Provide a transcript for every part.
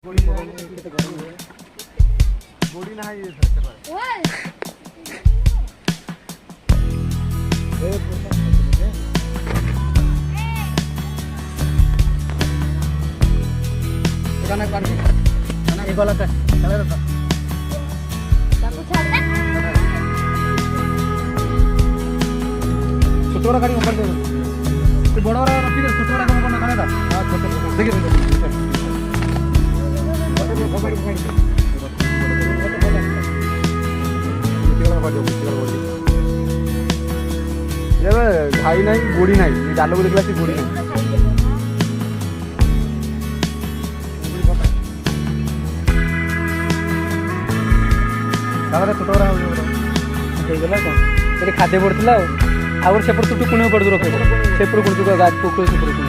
body ना ये सकते पर ए गाना काट गाना एक वाला कर चला रहता ताको छोड़ दे छोटा गाड़ी ऊपर दे तो बड़ा वाला रखी दे छोटा गाड़ी ऊपर ना खाने दा हां छोटा देखिए घाई ना गोड़ी ना जाल को देखला गोड़ी ना छोट गला कौन खाद्य पड़ता आगे सेपट तुट कुण पड़ रख सेपट कुण गाज पोखर सेपट कुण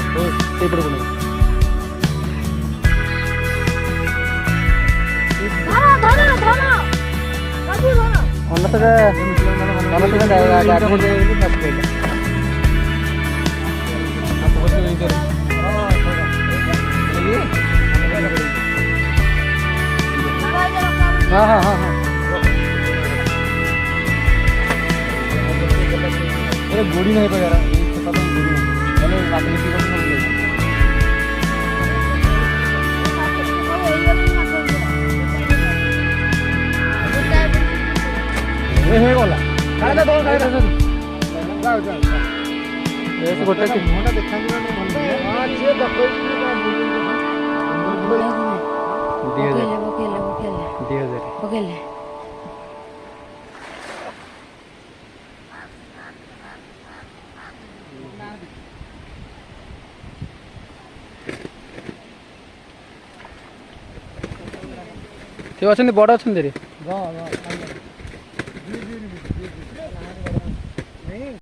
सेपट कुण हाँ हाँ हाँ हाँ गोड़ी नहीं पाया गोड़ी नहीं गला खाइला दो खाइला जाओ जाओ ऐसे गोटे के मोटा देखा हां जे देखो बकेले बड़ अच्छा